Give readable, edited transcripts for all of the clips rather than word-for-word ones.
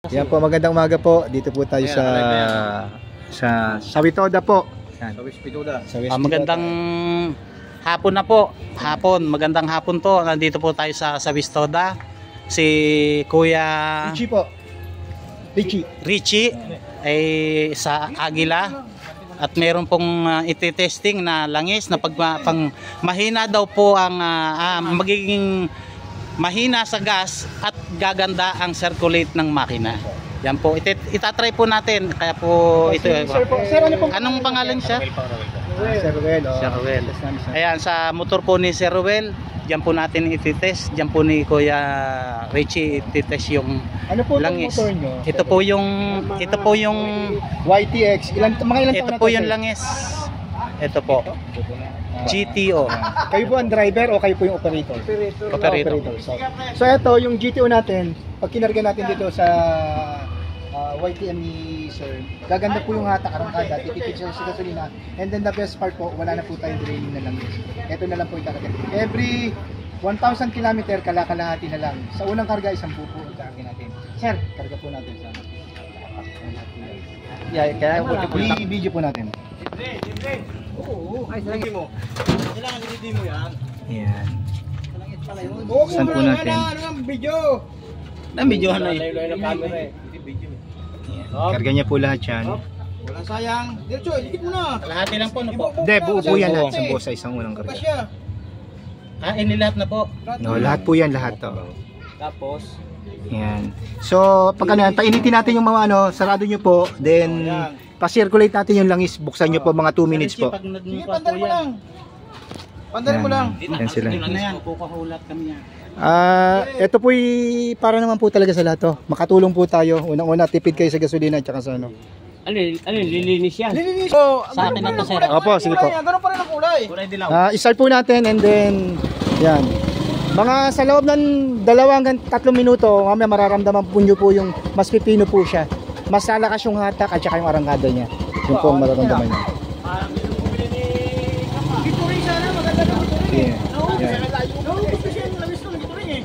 Yan po, magandang umaga po. Dito po tayo sa Witoda po. Yan. Sa West Witoda. Magandang hapon na po. Magandang hapon to. Nandito po tayo sa Witoda. Si Kuya Richie po. Richie ay sa Agila. At meron pong iti-testing na langis na pang mahina daw po ang magiging mahina sa gas at gaganda ang circulate ng makina. Yan po, itatry po natin. Kaya po ito. Sir, ano pong anong pangalan siya? Sir Ruel. Sir Ruel. Ayan, sa motor po ni Sir Ruel, diyan po natin ititest. Diyan po ni Kuya Richie ititest yung ano po langis. Motor nyo? Ito po yung YTX. Mga ilan ito taon po na to, yung sir? langis. Ito po. GTO. Kayo po ang driver o kayo po yung operator? Operator. So ito yung GTO natin, pag kinarga natin dito sa YTM ni sir, gaganda po yung hatak, arangkada, titipid siya sa gasolina, and then the best part po, wala na po tayong draining na langis. Ito na lang po itatagay. Every 1,000 km, kalakalahati na lang. Sa unang karga, 10 po itatagay natin. Sir, karga po natin sa kaya i-video po natin. Oo, ay salagi mo. Kailangan i-video mo yan. Yan. Saan po natin? Ano video? Na-videohan na Karga niya po lahat yan. Walang sayang. Diretso, ikit mo na. Kalahati lang po na po. Hindi, buo po yan lahat. Isang buo sa isang unang karga. Inilahat na po. No, lahat po yan, lahat to. Tapos, yan. So, pag ano yan, painitin natin yung mga ano, sarado nyo po, then pa-circulate natin yung langis, buksan nyo po mga 2 minutes po. sige, pandal mo lang. Pandal mo lang. Yan sila. Kukuhulat kami yan. Ito po para naman po talaga sa lahat to. Makatulong po tayo. Unang-una, tipid kayo sa gasolina at saka sa ano. Ano, lilinis yan? Lilinis. Oh, Sa akin na to, sir. Opo, sige po. Ganun pa rin ang kulay. Kulay dilaw. I-start po natin and then, yan. Mga sa loob ng 2 hanggang 3 minuto, mamaya mararamdaman po nyo po yung mas pipino po siya. Mas lalakas yung hatak at saka yung arangkada niya. Yun po ang mararamdaman niya. Gituring sana, maganda na gituring. Yeah. Naubos kasi yung langis ko ng gituring eh.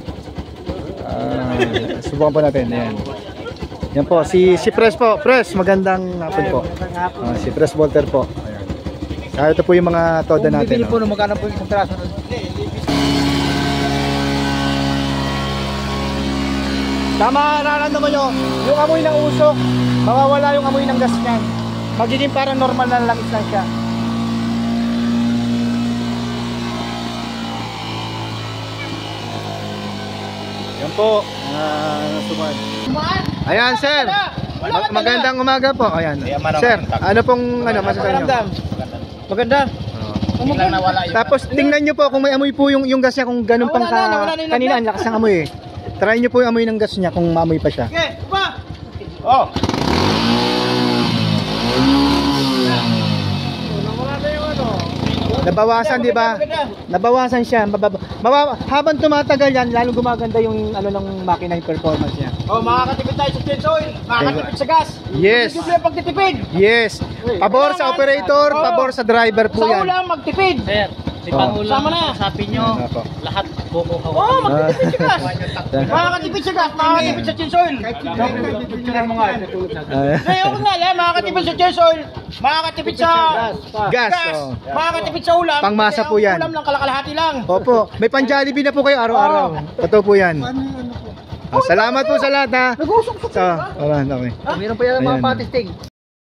Subukan po natin. Yan. Yan po, si Pres po. Pres, magandang hapon po. Si Pres Volter po. Ayan. Ito po yung mga toda natin. Bibili po ng magkano po yung isang piraso. Tama, nararamdaman nyo, yung amoy ng usok, mawawala yung amoy ng gas niyan. Magiging parang normal na langis lang siya. Yan po, sumad. Ayan, sir. Magandang umaga po. Ayan. Sir, ano pong masasabi nyo? Maganda. Tapos tingnan nyo po kung may amoy po yung gas niya, kung ganun pang kanina, ang lakas ng amoy eh. Try nyo po yung amoy ng gas niya kung maamoy pa siya. Okay, upa! Oh! Nabawasan, di ba? Nabawasan siya. Habang tumatagal yan, lalong gumaganda yung ng makina, yung performance niya. Oh, makakatipid tayo sa change oil, makakatipid sa gas. Yes. Hindi yung pagtitipid. Yes. Pabor sa operator, pabor sa driver po Sa yan. ulam, magtipid. Sir, si Pangulo, Sama na. sabi nyo, Ayan na po. lahat kukuha. Oh, magtitipid sa gas. Makakatipid sa gas, makakatipid sa change oil. Ngayon ko nga yan, makakatipid sa change oil, makakatipid sa Gas. gas, Oh. makakatipid sa ulam. Pangmasa kasi po yan. Ang ulam lang, kalakalahati lang. Opo, may pan-Jollibee na po kayo araw-araw. Totoo po yan. Salamat po sa lahat ha. Nag-usok-sok So, okay. Meron pa yan Ayan. mga patisting.